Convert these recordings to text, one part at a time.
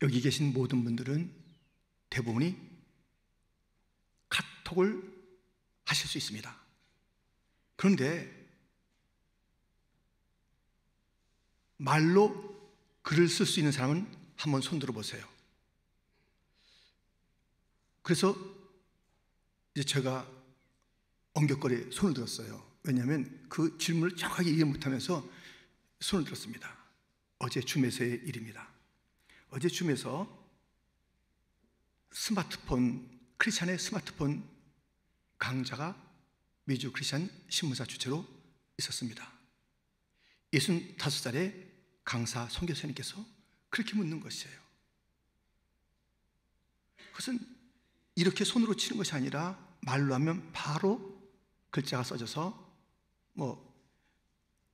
여기 계신 모든 분들은 대부분이 카톡을 하실 수 있습니다. 그런데 말로 글을 쓸 수 있는 사람은 한번 손 들어보세요. 그래서 이제 제가 엉겹거리 손을 들었어요. 왜냐하면 그 질문을 정확하게 이해 못하면서 손을 들었습니다. 어제 줌에서의 일입니다. 어제 줌에서 크리스찬의 스마트폰 강좌가 미주 크리스찬 신문사 주최로 있었습니다. 65살의 강사 선교사님께서 그렇게 묻는 것이에요. 그것은 이렇게 손으로 치는 것이 아니라 말로 하면 바로 글자가 써져서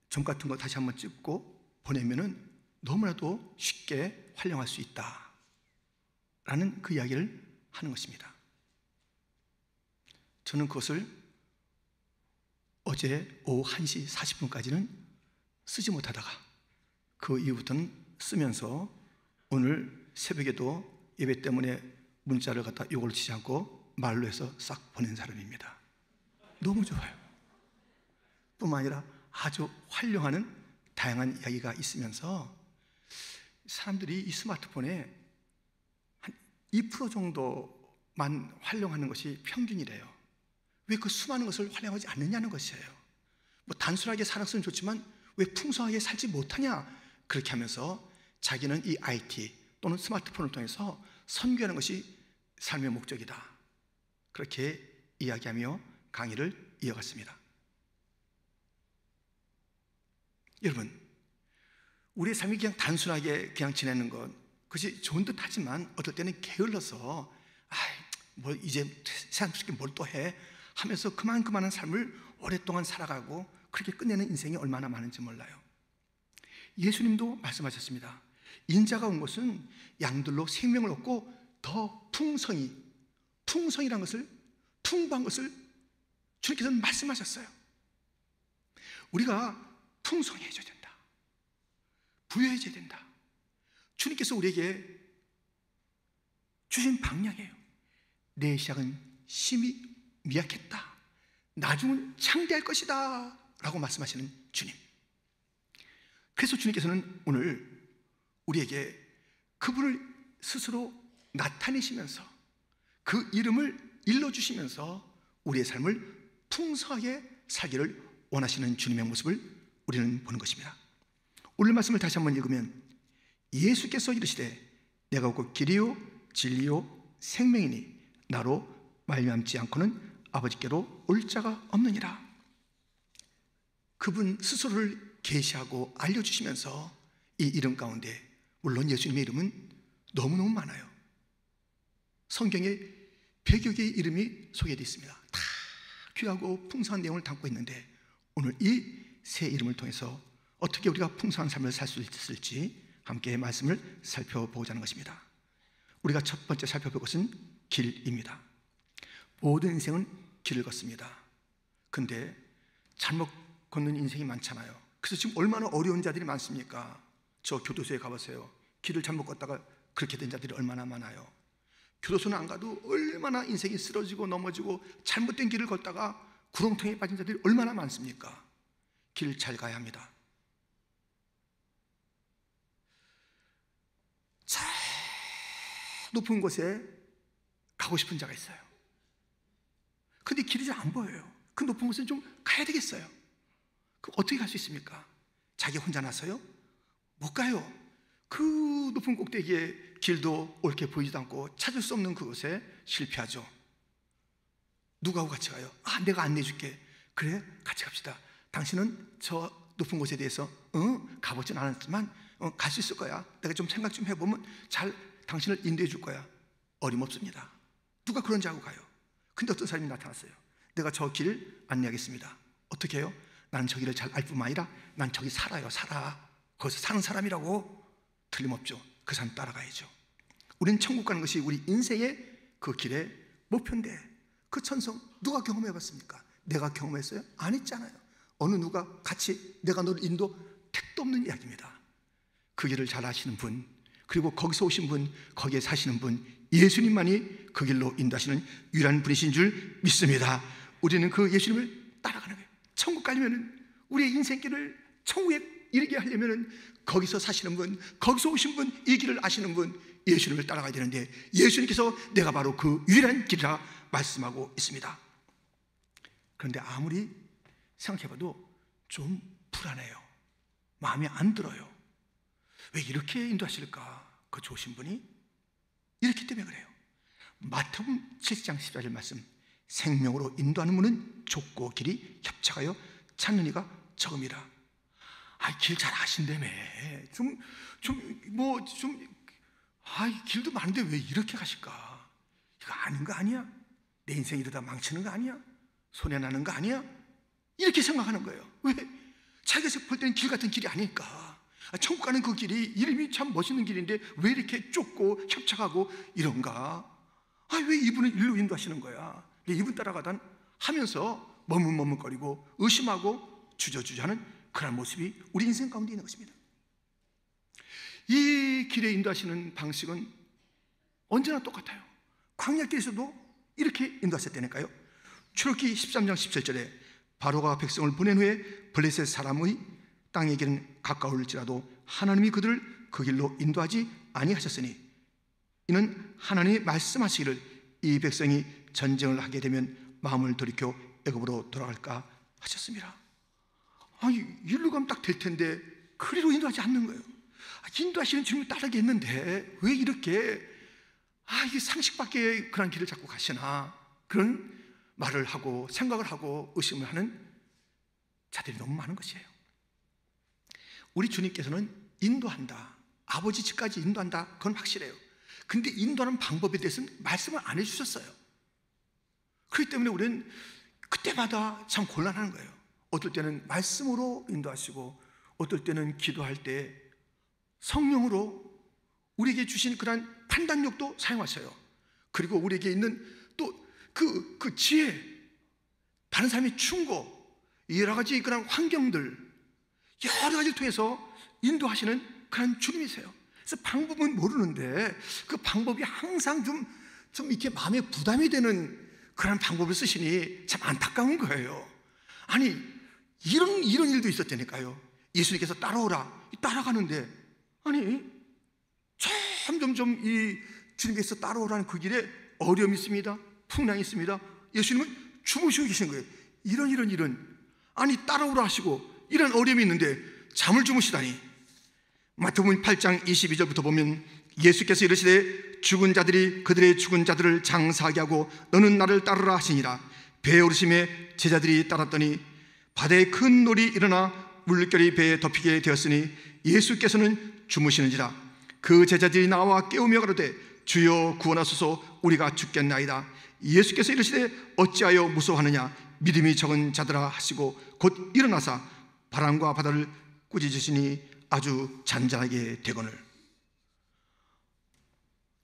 점 같은 거 다시 한번 찍고 보내면은 너무나도 쉽게 활용할 수 있다라는 그 이야기를 하는 것입니다. 저는 그것을 어제 오후 1시 40분까지는 쓰지 못하다가 그 이후부터는 쓰면서 오늘 새벽에도 예배 때문에 문자를 갖다 요걸 치지 않고 말로 해서 싹 보낸 사람입니다. 너무 좋아요. 뿐만 아니라 아주 활용하는 다양한 이야기가 있으면서 사람들이 이 스마트폰에 한 2% 정도만 활용하는 것이 평균이래요. 왜 그 수많은 것을 활용하지 않느냐는 것이에요. 단순하게 살았으면 좋지만 왜 풍성하게 살지 못하냐, 그렇게 하면서 자기는 이 IT 또는 스마트폰을 통해서 선교하는 것이 삶의 목적이다, 그렇게 이야기하며 강의를 이어갔습니다. 여러분, 우리의 삶이 그냥 단순하게 그냥 지내는 것, 그것이 좋은 듯 하지만 어떨 때는 게을러서 이제 세상스럽게 뭘 또 해 하면서 그만한 삶을 오랫동안 살아가고 그렇게 끝내는 인생이 얼마나 많은지 몰라요. 예수님도 말씀하셨습니다. 인자가 온 것은 양들로 생명을 얻고 더 풍성이란 것을, 풍부한 것을 주님께서는 말씀하셨어요. 우리가 풍성해져야 된다, 부유해져야 된다. 주님께서 우리에게 주신 방향이에요. 내 시작은 심히 미약했다, 나중은 창대할 것이다 라고 말씀하시는 주님. 그래서 주님께서는 오늘 우리에게 그분을 스스로 나타내시면서 그 이름을 일러주시면서 우리의 삶을 풍성하게 살기를 원하시는 주님의 모습을 우리는 보는 것입니다. 오늘 말씀을 다시 한번 읽으면 예수께서 이르시되 내가 곧 길이요 진리요 생명이니 나로 말미암지 않고는 아버지께로 올 자가 없느니라. 그분 스스로를 계시하고 알려주시면서 이 이름 가운데, 물론 예수님의 이름은 너무너무 많아요. 성경에 100여 개의 이름이 소개되어 있습니다. 다 귀하고 풍성한 내용을 담고 있는데 오늘 이 세 이름을 통해서 어떻게 우리가 풍성한 삶을 살 수 있을지 함께 말씀을 살펴보고자 하는 것입니다. 우리가 첫 번째 살펴볼 것은 길입니다. 모든 인생은 길을 걷습니다. 근데 잘못 걷는 인생이 많잖아요. 그래서 지금 얼마나 어려운 자들이 많습니까? 저 교도소에 가보세요. 길을 잘못 걷다가 그렇게 된 자들이 얼마나 많아요. 교도소는 안 가도 얼마나 인생이 쓰러지고 넘어지고 잘못된 길을 걷다가 구렁텅이에 빠진 자들이 얼마나 많습니까? 길 잘 가야 합니다. 저 높은 곳에 가고 싶은 자가 있어요. 근데 길이 잘 안 보여요. 그 높은 곳에 좀 가야 되겠어요. 그럼 어떻게 갈 수 있습니까? 자기 혼자 나서요? 못 가요. 그 높은 꼭대기에 길도 옳게 보이지도 않고 찾을 수 없는 그곳에 실패하죠. 누구하고 같이 가요? 내가 안내해 줄게. 그래, 같이 갑시다. 당신은 저 높은 곳에 대해서 가보진 않았지만 갈 수 있을 거야. 내가 좀 생각 좀 해보면 잘 당신을 인도해 줄 거야. 어림없습니다. 누가 그런 자 하고 가요? 근데 어떤 사람이 나타났어요. 내가 저 길 안내하겠습니다. 어떻게 해요? 나는 저 길을 잘 알 뿐만 아니라 난 저기 살아요. 거기서 사는 사람이라고. 틀림없죠. 그 사람 따라가야죠. 우리는 천국 가는 것이 우리 인생의 그 길의 목표인데 그 천성 누가 경험해봤습니까? 내가 경험했어요? 안 했잖아요. 어느 누가 같이 내가 너를 인도 택도 없는 이야기입니다. 그 길을 잘 아시는 분, 그리고 거기서 오신 분, 거기에 사시는 분, 예수님만이 그 길로 인도하시는 유일한 분이신 줄 믿습니다. 우리는 그 예수님을 따라가는 거예요. 천국 가려면 우리의 인생길을 천국에 이르게 하려면 거기서 사시는 분, 거기서 오신 분, 이 길을 아시는 분, 예수님을 따라가야 되는데, 예수님께서 내가 바로 그 유일한 길이라 말씀하고 있습니다. 그런데 아무리 생각해봐도 좀 불안해요. 마음에 안 들어요. 왜 이렇게 인도하실까? 그 좋으신 분이 이렇기 때문에 그래요. 마태복음 7장 14절 말씀, 생명으로 인도하는 문은 좁고 길이 협착하여 찾는 이가 적음이라. 길 잘 아신다며. 길도 많은데 왜 이렇게 가실까? 이거 아닌 거 아니야? 내 인생 이러다 망치는 거 아니야? 손해나는 거 아니야? 이렇게 생각하는 거예요. 왜? 자기가 볼 때는 길 같은 길이 아닐까? 천국 가는 그 길이 이름이 참 멋있는 길인데 왜 이렇게 좁고 협착하고 이런가? 왜 이분을 일로 인도하시는 거야? 이분 따라가다 하면서 머뭇머뭇거리고 의심하고 주저주저하는 그런 모습이 우리 인생 가운데 있는 것입니다. 이 길에 인도하시는 방식은 언제나 똑같아요. 광야길에서도 이렇게 인도하셨다니까요. 출애굽기 13장 17절에 바로가 백성을 보낸 후에 블레셋 사람의 땅에게는 가까울지라도 하나님이 그들을 그 길로 인도하지 아니하셨으니 이는 하나님이 말씀하시기를 이 백성이 전쟁을 하게 되면 마음을 돌이켜 애굽으로 돌아갈까 하셨습니다. 일로 가면 딱 될 텐데 그리로 인도하지 않는 거예요. 인도하시는 주님을 따르겠는데 왜 이렇게 이게 상식 밖의 그런 길을 자꾸 가시나, 그런 말을 하고 생각을 하고 의심을 하는 자들이 너무 많은 것이에요. 우리 주님께서는 인도한다, 아버지 집까지 인도한다, 그건 확실해요. 근데 인도하는 방법에 대해서는 말씀을 안 해주셨어요. 그렇기 때문에 우리는 그때마다 참 곤란한 거예요. 어떨 때는 말씀으로 인도하시고 어떨 때는 기도할 때 성령으로 우리에게 주신 그런 판단력도 사용하셔요. 그리고 우리에게 있는 또 그 지혜, 다른 사람의 충고, 여러 가지 그런 환경들, 여러 가지를 통해서 인도하시는 그런 주님이세요. 그래서 방법은 모르는데 그 방법이 항상 좀 이렇게 마음에 부담이 되는 그런 방법을 쓰시니 참 안타까운 거예요. 이런 일도 있었다니까요. 예수님께서 따라오라, 따라가는데 점점 이 주님께서 따라오라는 그 길에 어려움이 있습니다. 풍랑이 있습니다. 예수님은 주무시고 계신 거예요. 이런 따라오라 하시고 이런 어려움이 있는데 잠을 주무시다니. 마태복음 8장 22절부터 보면 예수께서 이르시되 죽은 자들이 그들의 죽은 자들을 장사하게 하고 너는 나를 따르라 하시니라. 배에 오르심에 제자들이 따랐더니 바다에 큰 놀이 일어나 물결이 배에 덮이게 되었으니 예수께서는 주무시는지라. 그 제자들이 나와 깨우며 가로되 주여 구원하소서, 우리가 죽겠나이다. 예수께서 이르시되 어찌하여 무서워하느냐, 믿음이 적은 자들아 하시고 곧 일어나사 바람과 바다를 꾸짖으시니 아주 잔잔하게 되거늘.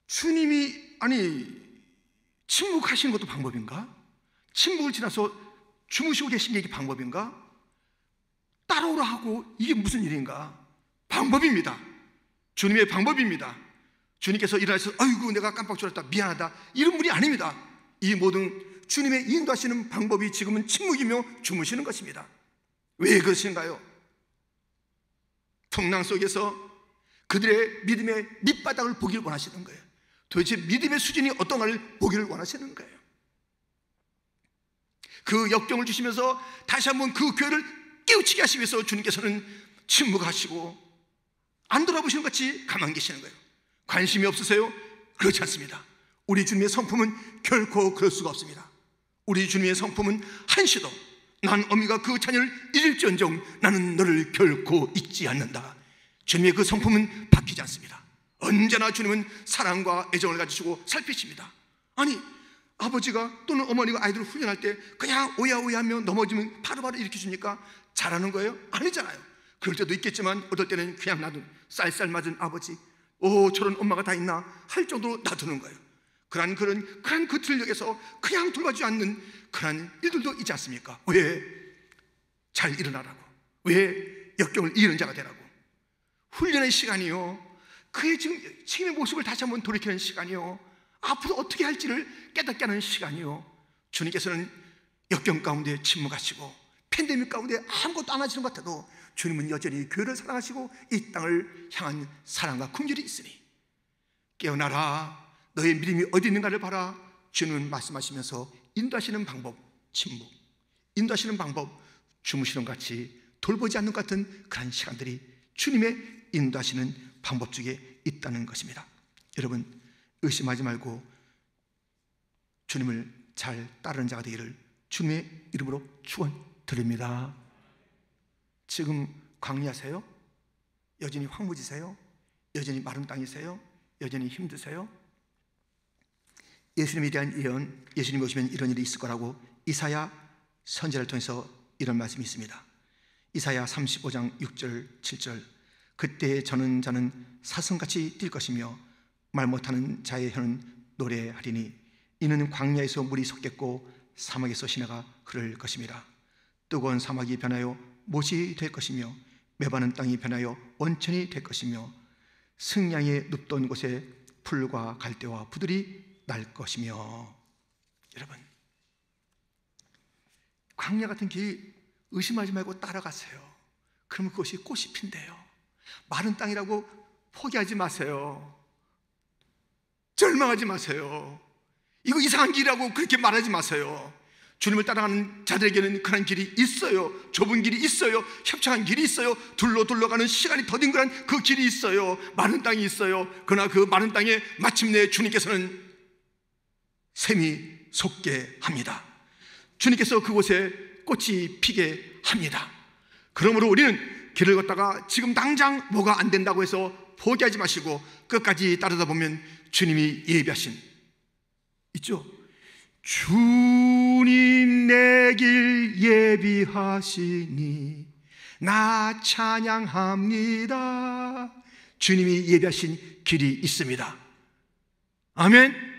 주님이 침묵하시는 것도 방법인가? 침묵을 지나서 주무시고 계신 게 이게 방법인가? 따라오라 하고 이게 무슨 일인가? 방법입니다. 주님의 방법입니다. 주님께서 일어나셔서 아이고 내가 깜빡 졸았다, 미안하다, 이런 분이 아닙니다. 이 모든 주님의 인도하시는 방법이 지금은 침묵이며 주무시는 것입니다. 왜 그러신가요? 풍랑 속에서 그들의 믿음의 밑바닥을 보기를 원하시는 거예요. 도대체 믿음의 수준이 어떤가를 보기를 원하시는 거예요. 그 역경을 주시면서 다시 한번 그 교회를 깨우치게 하시기 위해서 주님께서는 침묵하시고 안 돌아보시는 것 같이 가만히 계시는 거예요. 관심이 없으세요? 그렇지 않습니다. 우리 주님의 성품은 결코 그럴 수가 없습니다. 우리 주님의 성품은 한시도 난 어미가 그 자녀를 잊을지언정 나는 너를 결코 잊지 않는다. 주님의 그 성품은 바뀌지 않습니다. 언제나 주님은 사랑과 애정을 가지시고 살피십니다. 아버지가 또는 어머니가 아이들을 훈련할 때 그냥 오야오야하며 넘어지면 바로바로 일으켜주니까 잘하는 거예요? 아니잖아요. 그럴 때도 있겠지만 어떨 때는 그냥 놔둔 쌀쌀 맞은 아버지, 저런 엄마가 다 있나 할 정도로 놔두는 거예요. 그런 그 틀력에서 그냥 돌봐주지 않는 그런 일들도 있지 않습니까? 왜? 잘 일어나라고. 왜? 역경을 이기는 자가 되라고. 훈련의 시간이요, 그의 지금 책임의 모습을 다시 한번 돌이키는 시간이요, 앞으로 어떻게 할지를 깨닫게 하는 시간이요. 주님께서는 역경 가운데 침묵하시고 팬데믹 가운데 아무것도 안 하시는 것 같아도 주님은 여전히 교회를 사랑하시고 이 땅을 향한 사랑과 긍휼이 있으니 깨어나라, 너의 믿음이 어디 있는가를 봐라. 주님은 말씀하시면서 인도하시는 방법, 침묵, 인도하시는 방법, 주무시는 것 같이 돌보지 않는 것 같은 그런 시간들이 주님의 인도하시는 방법 중에 있다는 것입니다. 여러분, 의심하지 말고 주님을 잘 따르는 자가 되기를 주님의 이름으로 축원드립니다. 지금 광야세요? 여전히 황무지세요? 여전히 마른 땅이세요? 여전히 힘드세요? 예수님에 대한 예언, 예수님 오시면 이런 일이 있을 거라고 이사야 선지자를 통해서 이런 말씀이 있습니다. 이사야 35장 6절 7절, 그때 저는 자는 사슴같이 뛸 것이며 말 못하는 자의 혀는 노래하리니 이는 광야에서 물이 솟겠고 사막에서 시내가 흐를 것입니다. 뜨거운 사막이 변하여 못이 될 것이며 메마른 땅이 변하여 온천이 될 것이며 승냥이 눕던 곳에 풀과 갈대와 부들이 날 것이며. 여러분, 광야 같은 길 의심하지 말고 따라가세요. 그러면 그것이 꽃이 핀대요. 마른 땅이라고 포기하지 마세요. 절망하지 마세요. 이거 이상한 길이라고 그렇게 말하지 마세요. 주님을 따라가는 자들에게는 그런 길이 있어요. 좁은 길이 있어요. 협착한 길이 있어요. 둘러가는 시간이 더딘 그 길이 있어요. 마른 땅이 있어요. 그러나 그 마른 땅에 마침내 주님께서는 샘이 솟게 합니다. 주님께서 그곳에 꽃이 피게 합니다. 그러므로 우리는 길을 걷다가 지금 당장 뭐가 안 된다고 해서 포기하지 마시고 끝까지 따르다 보면 주님이 예비하신 있죠? 주님 내 길 예비하시니 나 찬양합니다. 주님이 예비하신 길이 있습니다. 아멘.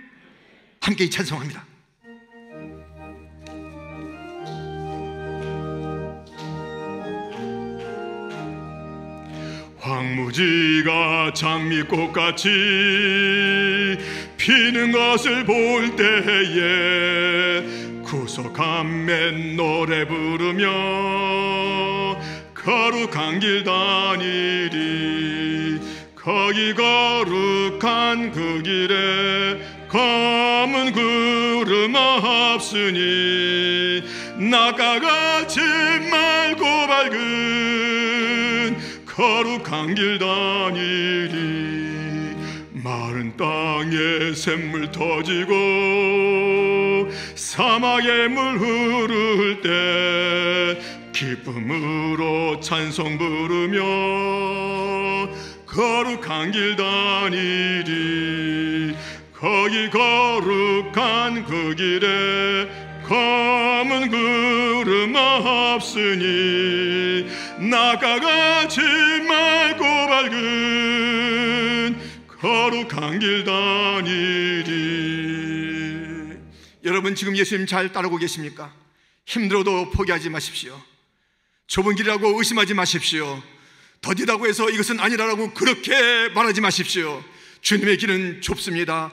함께 찬송합니다. 황무지가 장미꽃같이 피는 것을 볼 때에 구속함에 노래 부르며 거룩한 길 다니리. 거기 거룩한 그 길에 검은 구름 없으니 나가가지 말고 밝은 거룩한 길 다니리. 마른 땅에 샘물 터지고 사막에 물 흐를 때 기쁨으로 찬송 부르며 거룩한 길 다니리. 거기 거룩한 그 길에 검은 구름 없으니 나가가지 말고 밝은 거룩한 길 다니리. 여러분, 지금 예수님 잘 따르고 계십니까? 힘들어도 포기하지 마십시오. 좁은 길이라고 의심하지 마십시오. 더디다고 해서 이것은 아니라고 그렇게 말하지 마십시오. 주님의 길은 좁습니다.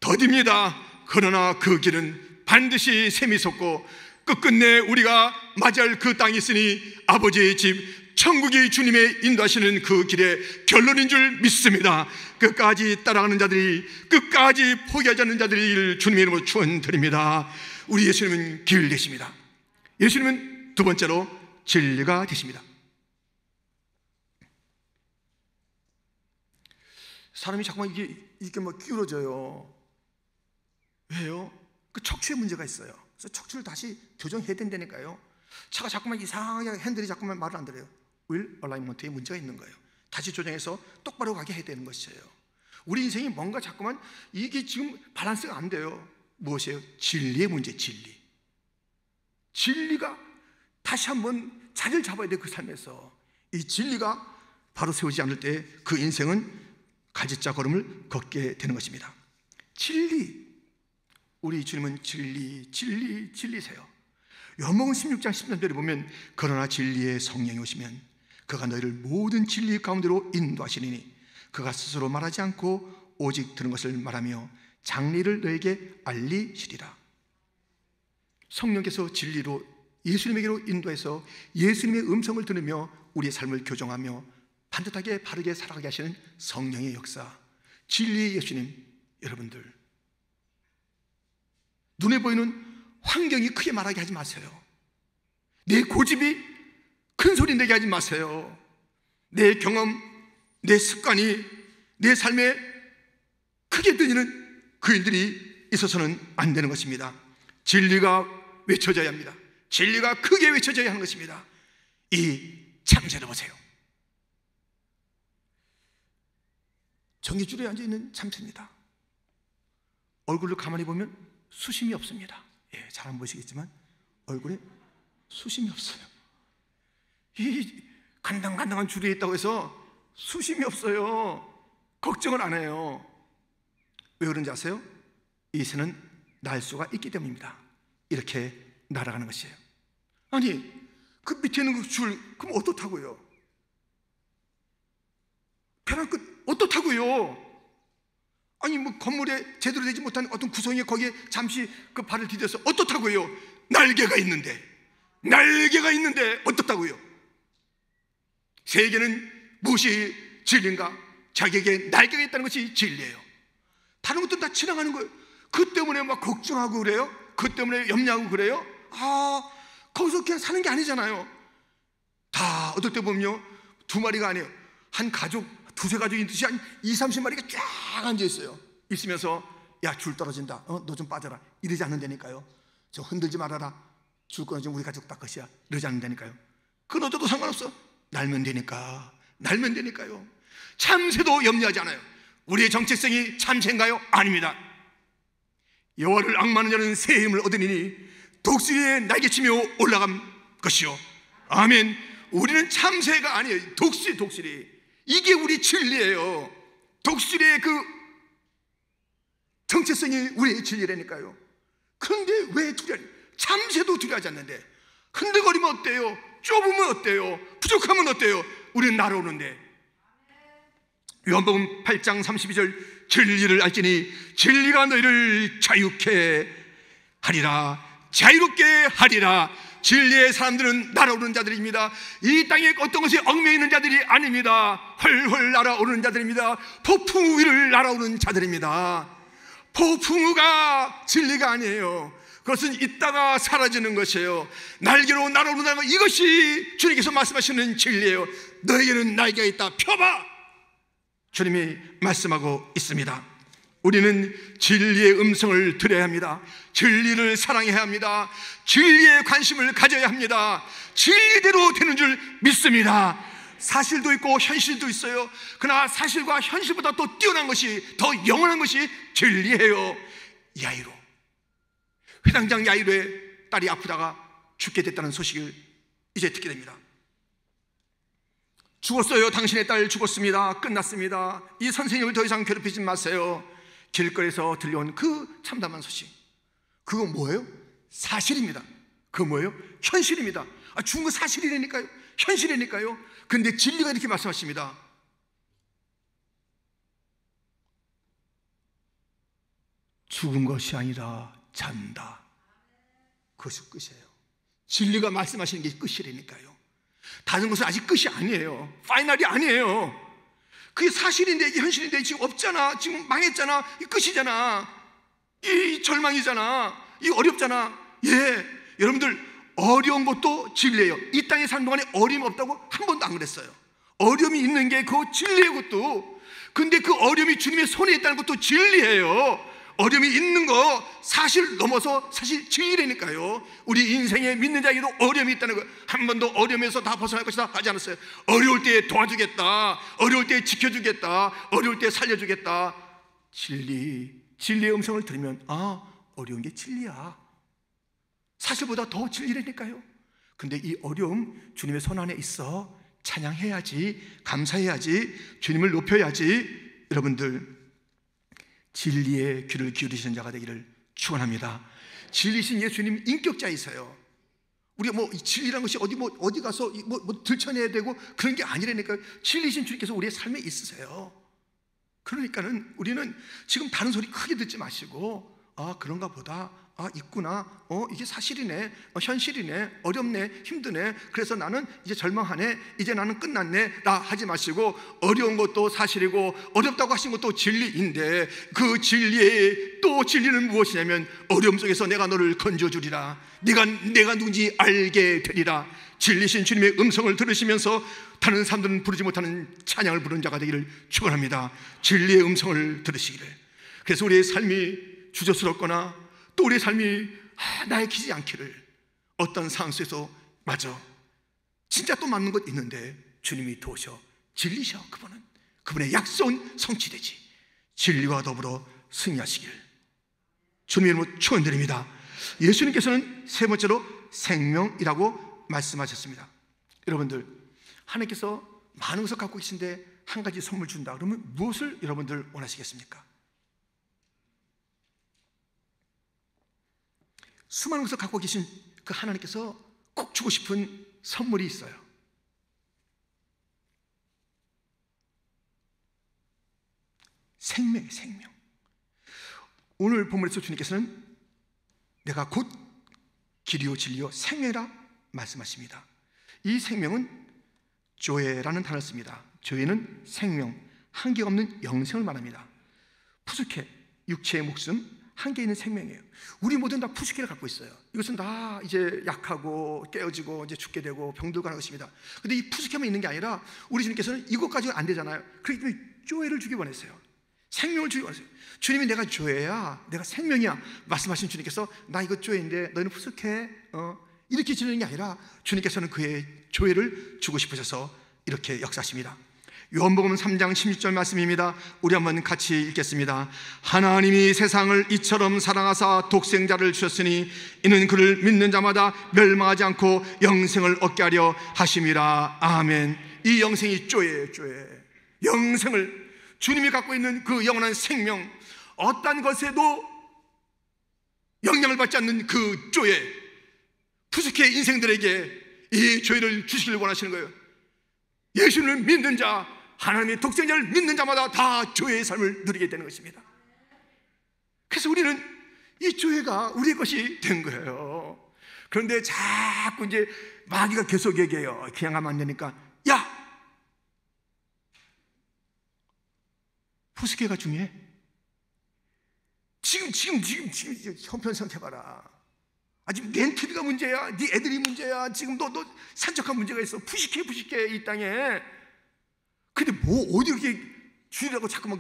더딥니다. 그러나 그 길은 반드시 샘이 솟고 끝끝내 우리가 맞이할 그 땅이 있으니 아버지의 집 천국이 주님의 인도하시는 그 길의 결론인 줄 믿습니다. 끝까지 따라가는 자들이, 끝까지 포기하지 않는 자들이 주님의 이름으로 축원드립니다. 우리 예수님은 길 되십니다. 예수님은 두 번째로 진리가 되십니다. 사람이 자꾸만 이렇게 막 기울어져요. 왜요? 그 척추에 문제가 있어요. 그래서 척추를 다시 교정해야 된다니까요. 차가 자꾸만 이상하게 핸들이 자꾸만 말을 안 들어요. 윌 얼라이먼트에 문제가 있는 거예요. 다시 조정해서 똑바로 가게 해야 되는 것이에요. 우리 인생이 뭔가 자꾸만 이게 지금 밸런스가 안 돼요. 무엇이에요? 진리의 문제. 진리가 다시 한번 자리를 잡아야 돼요. 그 삶에서 이 진리가 바로 세우지 않을 때 그 인생은 갈짓자 걸음을 걷게 되는 것입니다. 진리, 우리 주님은 진리세요. 요한복음 16장 13절에 보면 그러나 진리의 성령이 오시면 그가 너희를 모든 진리 가운데로 인도하시리니 그가 스스로 말하지 않고 오직 들은 것을 말하며 장리를 너에게 알리시리라. 성령께서 진리로 예수님에게로 인도해서 예수님의 음성을 들으며 우리의 삶을 교정하며 반듯하게 바르게 살아가게 하시는 성령의 역사, 진리의 예수님. 여러분들, 눈에 보이는 환경이 크게 말하게 하지 마세요. 내 고집이 큰 소리 내게 하지 마세요. 내 경험, 내 습관이 내 삶에 크게 들리는 그인들이 있어서는 안 되는 것입니다. 진리가 외쳐져야 합니다. 진리가 크게 외쳐져야 하는 것입니다. 이 참새를 보세요. 전기줄에 앉아있는 참새입니다. 얼굴을 가만히 보면 수심이 없습니다. 예, 잘 안 보시겠지만 얼굴에 수심이 없어요. 이 간당간당한 줄에 있다고 해서 수심이 없어요. 걱정을 안 해요. 왜 그런지 아세요? 이 새는 날 수가 있기 때문입니다. 이렇게 날아가는 것이에요. 아니, 그 밑에 있는 그 줄, 그럼 어떻다고요? 벼랑 끝 어떻다고요? 아니, 뭐 건물에 제대로 되지 못한 어떤 구성이 거기에 잠시 그 발을 디뎌서 어떻다고요? 날개가 있는데 어떻다고요? 세계는 무엇이 진리인가? 자기에게 날개가 있다는 것이 진리예요. 다른 것들은 다 지나가는 거예요. 그 때문에 막 걱정하고 그래요? 그 때문에 염려하고 그래요? 거기서 그냥 사는 게 아니잖아요. 다 어떨 때 보면요, 두 마리가 아니에요. 한 가족, 두세 가족이 있듯이 한 20-30마리가 쫙 앉아있어요. 있으면서 야, 줄 떨어진다, 너 좀 빠져라, 이러지 않는다니까요. 저 흔들지 말아라, 줄 끊어지면 우리 가족 다 것이야, 이러지 않는다니까요. 끊어져도 상관없어. 날면 되니까요. 참새도 염려하지 않아요. 우리의 정체성이 참새인가요? 아닙니다. 여호와를 앙마하는 자는 새 힘을 얻으리니 독수리에 날개치며 올라간 것이요. 아멘. 우리는 참새가 아니에요. 독수리. 이게 우리 진리예요. 독수리의 그 정체성이 우리의 진리라니까요. 그런데 왜 두려워? 참새도 두려워하지 않는데 흔들거리면 어때요? 좁으면 어때요? 부족하면 어때요? 우리는 날아오는데. 요한복음 8장 32절, 진리를 알지니 진리가 너희를 자유케 하리라. 진리의 사람들은 날아오는 자들입니다. 이 땅에 어떤 것이 얽매여 있는 자들이 아닙니다. 훨훨 날아오는 자들입니다. 폭풍 위를 날아오는 자들입니다. 폭풍우가 진리가 아니에요. 그것은 있다가 사라지는 것이에요. 날개로 날아오는 것, 이것이 주님께서 말씀하시는 진리예요. 너에게는 날개가 있다, 펴봐, 주님이 말씀하고 있습니다. 우리는 진리의 음성을 들어야 합니다. 진리를 사랑해야 합니다. 진리에 관심을 가져야 합니다. 진리대로 되는 줄 믿습니다. 사실도 있고 현실도 있어요. 그러나 사실과 현실보다 또 뛰어난 것이, 더 영원한 것이 진리예요. 야이로, 회당장 야이로의 딸이 아프다가 죽게 됐다는 소식을 이제 듣게 됩니다. 죽었어요. 당신의 딸 죽었습니다. 끝났습니다. 이 선생님을 더 이상 괴롭히지 마세요. 길거리에서 들려온 그 참담한 소식, 그거 뭐예요? 사실입니다. 그거 뭐예요? 현실입니다. 죽은 거 사실이라니까요. 현실이니까요. 근데 진리가 이렇게 말씀하십니다. 죽은 것이 아니라 잔다. 그것이 끝이에요. 진리가 말씀하시는 게 끝이라니까요. 다른 것은 아직 끝이 아니에요. 파이널이 아니에요. 그게 사실인데, 이게 현실인데, 지금 없잖아. 지금 망했잖아. 이 끝이잖아. 이 절망이잖아. 이 어렵잖아. 예, 여러분들, 어려운 것도 진리예요. 이 땅에 사는 동안에 어려움이 없다고 한 번도 안 그랬어요. 어려움이 있는 게 그 진리의 것도. 근데 그 어려움이 주님의 손에 있다는 것도 진리예요. 어려움이 있는 거 사실 넘어서 사실 진리라니까요. 우리 인생에 믿는 자에게도 어려움이 있다는 거, 한 번도 어려움에서 다 벗어날 것이다 하지 않았어요. 어려울 때 도와주겠다, 어려울 때 지켜주겠다, 어려울 때 살려주겠다. 진리의 음성을 들으면 어려운 게 진리야. 사실보다 더 진리라니까요. 근데 이 어려움 주님의 손 안에 있어. 찬양해야지, 감사해야지, 주님을 높여야지. 여러분들, 진리의 귀를 기울이시는 자가 되기를 축원합니다. 진리신 예수님 인격자이세요. 우리가 뭐 진리라는 것이 어디 가서 뭐 들춰내야 되고 그런 게 아니라니까요. 진리신 주님께서 우리의 삶에 있으세요. 그러니까는 우리는 지금 다른 소리 크게 듣지 마시고, 그런가 보다, 있구나, 이게 사실이네, 현실이네, 어렵네, 힘드네, 그래서 나는 이제 절망하네, 이제 나는 끝났네 라 하지 마시고, 어려운 것도 사실이고 어렵다고 하신 것도 진리인데, 그 진리의 또 진리는 무엇이냐면, 어려움 속에서 내가 너를 건져주리라, 내가 누군지 알게 되리라. 진리신 주님의 음성을 들으시면서 다른 사람들은 부르지 못하는 찬양을 부르는 자가 되기를 축원합니다. 진리의 음성을 들으시기를. 그래서 우리의 삶이 주저스럽거나 또 우리의 삶이 나에게지 않기를, 어떤 상황 속에서 맞아, 진짜 또 맞는 것 있는데 주님이 도우셔, 진리셔. 그분의 약속은 성취되지. 진리와 더불어 승리하시길 주님의 이름으로 축원드립니다. 예수님께서는 세 번째로 생명이라고 말씀하셨습니다. 여러분들, 하나님께서 많은 것을 갖고 계신데 한 가지 선물 준다 그러면 무엇을 여러분들 원하시겠습니까? 수많은 것을 갖고 계신 그 하나님께서 꼭 주고 싶은 선물이 있어요. 생명이에요, 생명. 오늘 본문에서 주님께서는 내가 곧 길이요 진리요 생명이라 말씀하십니다. 이 생명은 조에라는 단어를 씁니다. 조에는 생명, 한계 없는 영생을 말합니다. 푸스케, 육체의 목숨, 한계 있는 생명이에요. 우리 모두는 다 푸스케를 갖고 있어요. 이것은 다 이제 약하고 깨어지고 이제 죽게 되고 병들고 하는 것입니다. 근데 이 푸스케만 있는 게 아니라 우리 주님께서는 이것까지는 안 되잖아요. 그렇기 때문에 조에를 주기 원했어요. 생명을 주기 원했어요. 주님이 내가 조에야, 내가 생명이야 말씀하신 주님께서, 나 이거 조에인데 너희는 푸스케 이렇게 지내는 게 아니라 주님께서는 그의 조회를 주고 싶으셔서 이렇게 역사하십니다. 요한복음 3장 16절 말씀입니다. 우리 한번 같이 읽겠습니다. 하나님이 세상을 이처럼 사랑하사 독생자를 주셨으니 이는 그를 믿는 자마다 멸망하지 않고 영생을 얻게 하려 하심이라. 아멘. 이 영생이 조예요, 조예. 영생을, 주님이 갖고 있는 그 영원한 생명, 어떤 것에도 영향을 받지 않는 그 조예, 푸스케 인생들에게 이 조예를 주시길 원하시는 거예요. 예수를 믿는 자, 하나님의 독생자를 믿는 자마다 다 조예의 삶을 누리게 되는 것입니다. 그래서 우리는 이 조예가 우리의 것이 된 거예요. 그런데 자꾸 이제 마귀가 계속 얘기해요. 그냥 하면 안 되니까, 야, 푸스케가 중요해? 지금 형편성태봐라. 아직 렌트비가 문제야, 네 애들이 문제야, 지금 너 산적한 문제가 있어. 푸시케 이 땅에. 근데 뭐 어디 이렇게 주일이라고 자꾸만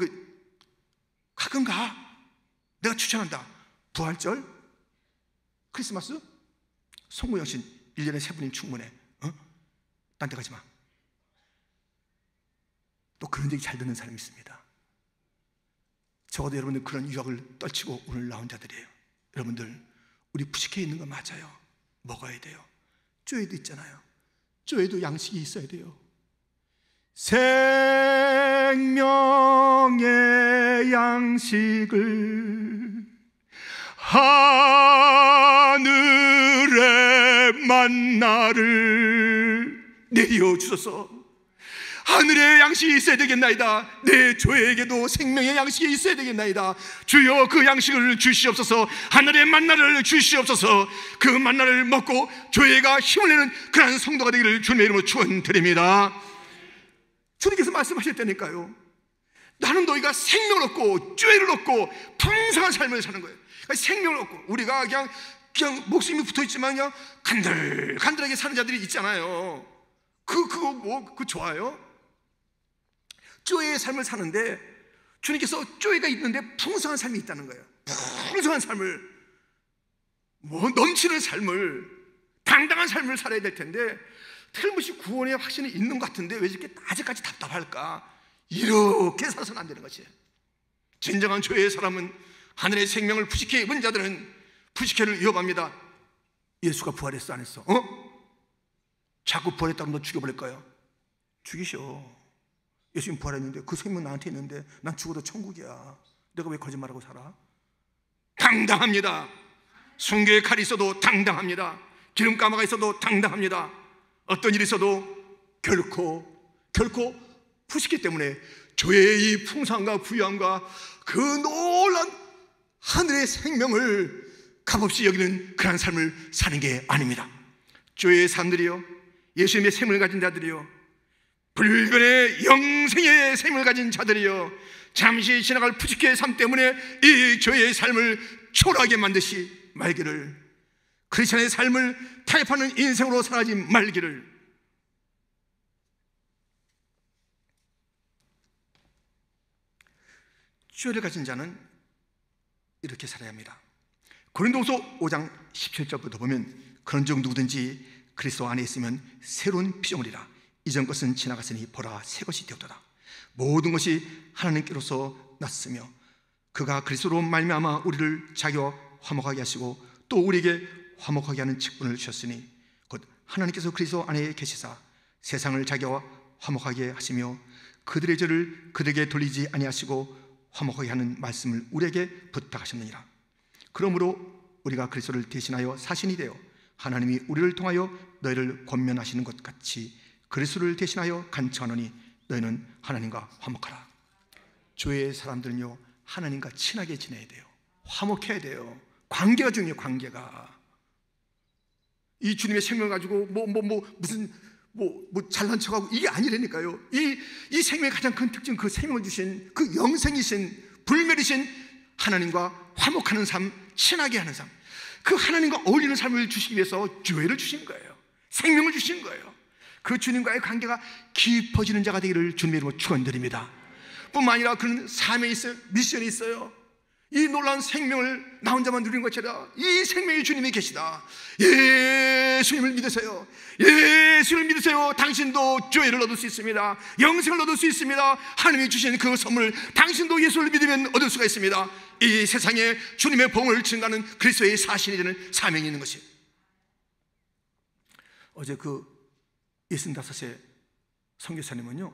가끔 가. 내가 추천한다. 부활절, 크리스마스, 성모영신 1년에 3번이면 충분해. 딴 데 가지 마. 또 그런 얘기 잘 듣는 사람이 있습니다. 적어도 여러분들 그런 유혹을 떨치고 오늘 나온 자들이에요. 여러분들, 우리 푸시케에 있는 거 맞아요. 먹어야 돼요. 쪼에도 있잖아요. 쪼에도 양식이 있어야 돼요. 생명의 양식을 하늘의 만나를 내려 주소서. 하늘의 양식이 있어야 되겠나이다. 내 조에게도 생명의 양식이 있어야 되겠나이다. 주여, 그 양식을 주시옵소서. 하늘의 만나를 주시옵소서. 그 만나를 먹고 조에가 힘을 내는 그런 성도가 되기를 주님의 이름으로 축원드립니다. 주님께서 말씀하셨다니까요. 나는 너희가 생명을 얻고 조에를 얻고 풍성한 삶을 사는 거예요. 그러니까 생명을 얻고, 우리가 그냥 목숨이 붙어있지만 그냥 간들간들하게 사는 자들이 있잖아요. 그거 좋아요? 쪼에의 삶을 사는데 주님께서 쪼에가 있는데 풍성한 삶이 있다는 거예요. 풍성한 삶을, 넘치는 삶을, 당당한 삶을 살아야 될 텐데 틀림없이 구원의 확신이 있는 것 같은데 왜 이렇게 아직까지 답답할까? 이렇게 살아서는 안 되는 것이에요. 진정한 조의 사람은, 하늘의 생명을 푸시케 입은 자들은 푸시케를 위협합니다. 예수가 부활했어 안 했어? 자꾸 부활했다고 너 죽여버릴 거예요. 죽이셔. 예수님 부활했는데 그 생명 나한테 있는데 난 죽어도 천국이야. 내가 왜 거짓말하고 살아? 당당합니다. 순교의 칼이 있어도 당당합니다. 기름가마가 있어도 당당합니다. 어떤 일이 있어도 결코 푸시기 때문에 주의 이 풍성함과 부유함과 그 놀란 하늘의 생명을 값없이 여기는 그런 삶을 사는 게 아닙니다. 주의 사람들이요, 예수님의 생명을 가진 자들이요, 불변의 영생의 생명을 가진 자들이요, 잠시 지나갈 부직의 삶 때문에 이 죄의 삶을 초라하게 만드시 말기를, 크리스천의 삶을 타협하는 인생으로 살아가지 말기를. 죄를 가진 자는 이렇게 살아야 합니다. 고린도후서 5장 17절부터 보면 그런즉 누구든지 그리스도 안에 있으면 새로운 피조물이라. 이전 것은 지나갔으니 보라 새 것이 되었도다. 모든 것이 하나님께로서 났으며 그가 그리스도로 말미암아 우리를 자기와 화목하게 하시고 또 우리에게 화목하게 하는 직분을 주셨으니 곧 하나님께서 그리스도 안에 계시사 세상을 자기와 화목하게 하시며 그들의 죄를 그들에게 돌리지 아니하시고 화목하게 하는 말씀을 우리에게 부탁하셨느니라. 그러므로 우리가 그리스도를 대신하여 사신이 되어 하나님이 우리를 통하여 너희를 권면하시는 것 같이 그리스도를 대신하여 간청하노니 너희는 하나님과 화목하라. 주의 사람들은요, 하나님과 친하게 지내야 돼요. 화목해야 돼요. 관계가 중요해요. 관계가. 이 주님의 생명을 가지고 무슨 잘난 척하고 이게 아니라니까요. 이 생명의 가장 큰 특징, 그 생명을 주신 그 영생이신 불멸이신 하나님과 화목하는 삶, 친하게 하는 삶, 그 하나님과 어울리는 삶을 주시기 위해서 교회를 주신 거예요. 생명을 주신 거예요. 그 주님과의 관계가 깊어지는 자가 되기를 주님의 이름으로 축원드립니다. 뿐만 아니라 그는 삶에 있어요. 미션이 있어요. 이 놀라운 생명을 나 혼자만 누리는 것처럼 이 생명의 주님이 계시다. 예수님을 믿으세요. 예수를 믿으세요. 당신도 죄를 얻을 수 있습니다. 영생을 얻을 수 있습니다. 하나님이 주신 그 선물, 당신도 예수를 믿으면 얻을 수가 있습니다. 이 세상에 주님의 복음을 증가하는 그리스도의 사신이 되는 사명이 있는 것이에요. 어제 그 65세 선교사님은요,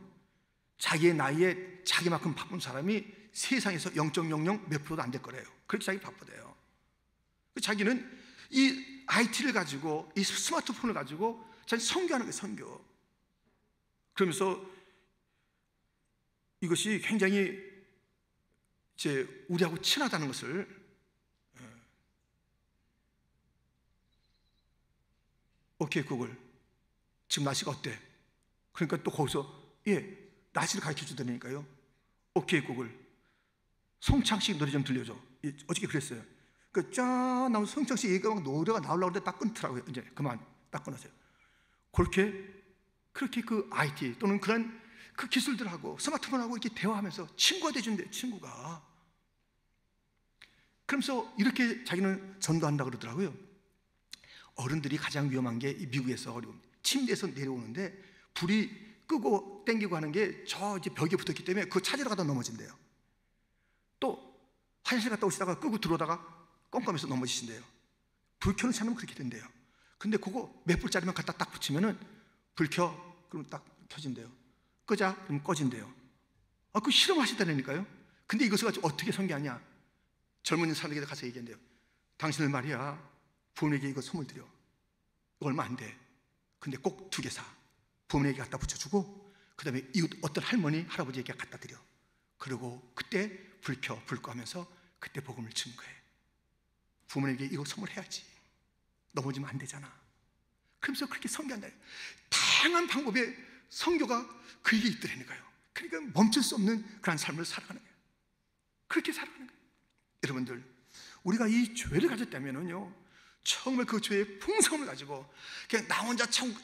자기의 나이에 자기만큼 바쁜 사람이 세상에서 0.00 몇 프로도 안 될 거래요. 그렇게 자기 바쁘대요. 자기는 이 IT를 가지고, 이 스마트폰을 가지고 자기 선교하는 거예요. 선교. 그러면서 이것이 굉장히 이제 우리하고 친하다는 것을, 오케이 구글, 지금 날씨가 어때? 그러니까 또 거기서 날씨를 가르쳐 주더니까요. 오케이 구글, 송창식 노래 좀 들려줘. 어저께 그랬어요. 그 짠 나오면 송창식 얘기가 막 노래가 나오려고 하는데 딱 끊더라고요. 이제 그만 딱 끊으세요. 그렇게 그 IT 또는 그런 그 기술들하고 스마트폰하고 이렇게 대화하면서 친구가 돼준대요. 친구가. 그러면서 이렇게 자기는 전도한다 그러더라고요. 어른들이 가장 위험한 게 이 미국에서 침대에서 내려오는데 불이 끄고 땡기고 하는 게 저 이제 벽에 붙었기 때문에 그거 찾으러 가다 넘어진대요. 또 화장실 갔다 오시다가 끄고 들어오다가 껌껌해서 넘어지신대요. 불 켜는 사람은 그렇게 된대요. 근데 그거 몇 불짜리만 갖다 딱 붙이면은 불 켜, 그럼 딱 켜진대요. 끄자, 그럼 꺼진대요. 그 실험하시다니까요. 근데 이것을 가지고 어떻게 설계하냐? 젊은 사람에게 가서 얘기한대요. 당신을 말이야, 부모에게 이거 선물 드려. 이거 얼마 안 돼. 근데 꼭 2개 사. 부모에게 갖다 붙여주고 그 다음에 이웃 어떤 할머니, 할아버지에게 갖다 드려. 그리고 그때 불 켜, 불 꺼 하면서 그때 복음을 증거해. 부모에게 이거 선물해야지. 넘어지면 안 되잖아. 그러면서 그렇게 선교한다. 다양한 방법의 선교가 그에게 있더라니까요. 그러니까 멈출 수 없는 그런 삶을 살아가는 거예요. 그렇게 살아가는 거예요. 여러분들, 우리가 이 죄를 가졌다면은요, 정말 그 죄의 풍성을 가지고 그냥 나 혼자 천국,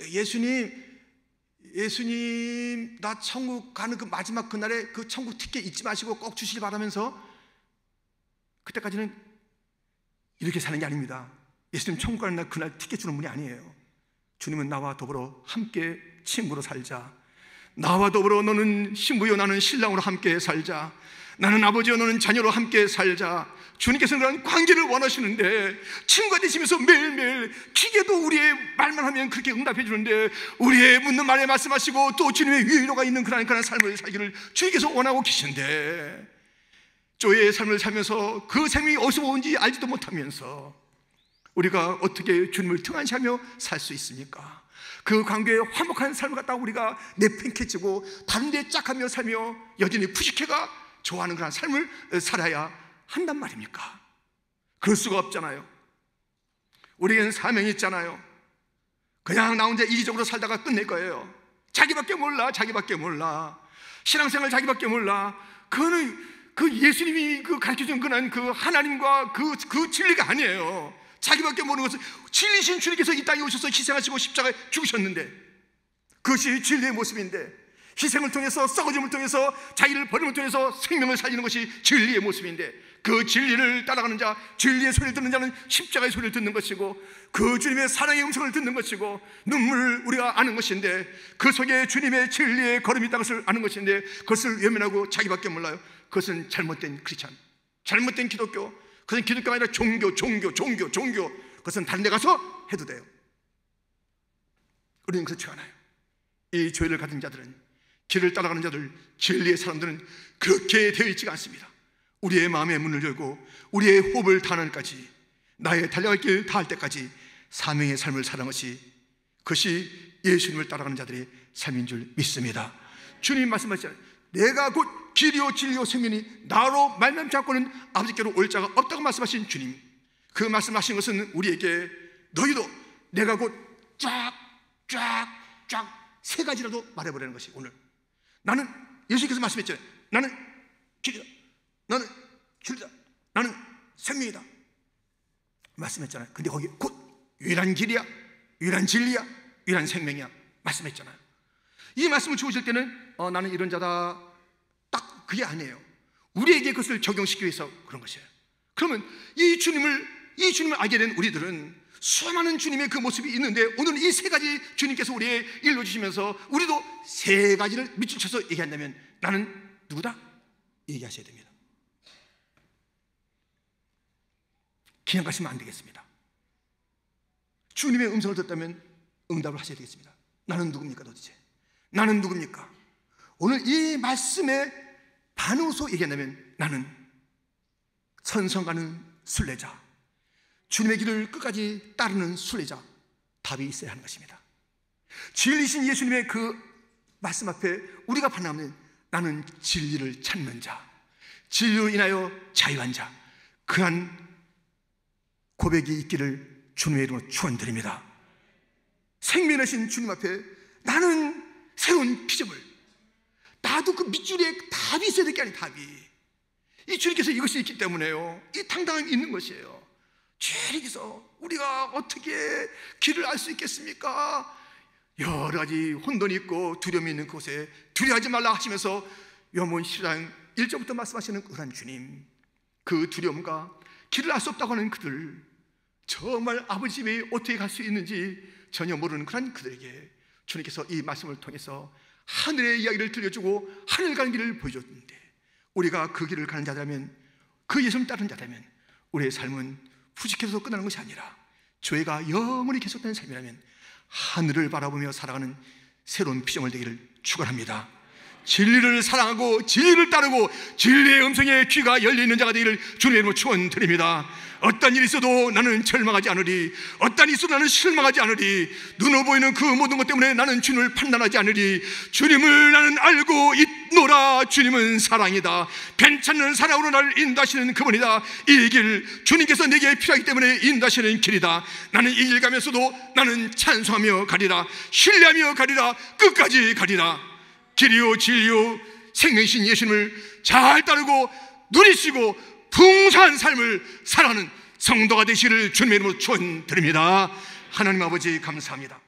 예수님 나 천국 가는 그 마지막 그날에 그 천국 티켓 잊지 마시고 꼭 주시길 바라면서, 그때까지는 이렇게 사는 게 아닙니다. 예수님 천국 가는 날 그날 티켓 주는 분이 아니에요. 주님은 나와 더불어 함께 친구로 살자. 나와 더불어 너는 신부요 나는 신랑으로 함께 살자. 나는 아버지요 너는 자녀로 함께 살자. 주님께서는 그런 관계를 원하시는데, 친구가 되시면서 매일매일 기계도 우리의 말만 하면 그렇게 응답해 주는데 우리의 묻는 말에 말씀하시고 또 주님의 위로가 있는 그런 삶을 살기를 주님께서 원하고 계신데, 쪼의 삶을 살면서 그 생명이 어디서 오는지 알지도 못하면서 우리가 어떻게 주님을 등한시하며 살 수 있습니까? 그 관계에 화목한 삶을 갖다가 우리가 내팽개치고 다른 데 짝하며 살며 여전히 푸시케가 좋아하는 그런 삶을 살아야 한단 말입니까? 그럴 수가 없잖아요. 우리에게는 사명이 있잖아요. 그냥 나 혼자 이기적으로 살다가 끝낼 거예요. 자기밖에 몰라, 자기밖에 몰라. 신앙생활 자기밖에 몰라. 그거는 그 예수님이 그 가르쳐준 그 하나님과 그 진리가 아니에요. 자기밖에 모르는 것은 진리신 주님께서 이 땅에 오셔서 희생하시고 십자가에 죽으셨는데, 그것이 진리의 모습인데, 희생을 통해서, 썩어짐을 통해서, 자기를 버림을 통해서 생명을 살리는 것이 진리의 모습인데, 그 진리를 따라가는 자, 진리의 소리를 듣는 자는 십자가의 소리를 듣는 것이고, 그 주님의 사랑의 음성을 듣는 것이고, 눈물을 우리가 아는 것인데, 그 속에 주님의 진리의 걸음이 있다는 것을 아는 것인데, 그것을 외면하고 자기밖에 몰라요. 그것은 잘못된 크리스찬, 잘못된 기독교. 그것은 기독교가 아니라 종교. 그것은 다른 데 가서 해도 돼요. 우리는 그렇지 않아요. 이 죄를 가진 자들은, 길을 따라가는 자들, 진리의 사람들은 그렇게 되어 있지가 않습니다. 우리의 마음의 문을 열고 우리의 호흡을 다하는 까지, 나의 달려갈 길 다할 때까지 사명의 삶을 사는 것이, 그것이 예수님을 따라가는 자들의 삶인 줄 믿습니다. 주님 말씀하시잖아요. 내가 곧 길이요 진리요 생명이니 나로 말미암지 않고는 아버지께로 올 자가 없다고 말씀하신 주님, 그 말씀하신 것은 우리에게 너희도 내가 곧 쫙 세 가지라도 말해보라는 것이, 오늘 나는, 예수님께서 말씀했잖아요. 나는 길이다, 나는 진리다, 나는 생명이다 말씀했잖아요. 근데 거기 곧 유일한 길이야, 유일한 진리야, 유일한 생명이야 말씀했잖아요. 이 말씀을 주실 때는 나는 이런 자다, 딱 그게 아니에요. 우리에게 그것을 적용시키기 위해서 그런 것이에요. 그러면 이 주님을 알게 된 우리들은 수많은 주님의 그 모습이 있는데, 오늘 이 세 가지 주님께서 우리의 일러주시면서 우리도 세 가지를 밑줄쳐서 얘기한다면 나는 누구다? 얘기하셔야 됩니다. 그냥 가시면 안 되겠습니다. 주님의 음성을 듣다면 응답을 하셔야 되겠습니다. 나는 누굽니까 도대체? 나는 누굽니까? 오늘 이 말씀에 반응해서 얘기한다면 나는 선성가는 순례자, 주님의 길을 끝까지 따르는 순례자, 답이 있어야 하는 것입니다. 진리신 예수님의 그 말씀 앞에 우리가 반응하면 나는 진리를 찾는 자, 진리로 인하여 자유한 자, 그한 고백이 있기를 주님의 이름으로 축원드립니다. 생명이신 주님 앞에 나는 새로운 피조물, 나도 그 밑줄에 답이 있어야 될 게 아니에요. 답이, 이 주님께서 이것이 있기 때문에요, 이 당당함이 있는 것이에요. 주님께서 우리가 어떻게 길을 알 수 있겠습니까? 여러 가지 혼돈이 있고 두려움이 있는 곳에 두려워하지 말라 하시면서 요한복음 10장 1절부터 말씀하시는 그런 주님, 그 두려움과 길을 알 수 없다고 하는 그들, 정말 아버지 집에 어떻게 갈 수 있는지 전혀 모르는 그런 그들에게 주님께서 이 말씀을 통해서 하늘의 이야기를 들려주고 하늘 가는 길을 보여줬는데, 우리가 그 길을 가는 자라면, 그 예수를 따르는 자라면 우리의 삶은 푸직해서 끝나는 것이 아니라 죄가 영원히 계속되는 삶이라면 하늘을 바라보며 살아가는 새로운 피조물 되기를 축원합니다. 진리를 사랑하고 진리를 따르고 진리의 음성에 귀가 열려있는 자가 되기를 주님의 이름으로 축원드립니다. 어떤 일이 있어도 나는 절망하지 않으리, 어떤 일이 있어도 나는 실망하지 않으리, 눈으로 보이는 그 모든 것 때문에 나는 주님을 판단하지 않으리. 주님을 나는 알고 있노라. 주님은 사랑이다. 괜찮은 사랑으로 나를 인도하시는 그분이다. 이 길, 주님께서 내게 필요하기 때문에 인도하시는 길이다. 나는 이 길 가면서도 나는 찬송하며 가리라, 신뢰하며 가리라, 끝까지 가리라. 길이요 진리요 생명이신 예수님을 잘 따르고 누리시고 풍성한 삶을 살아가는 성도가 되시기를 주님의 이름으로 축원드립니다. 하나님 아버지 감사합니다.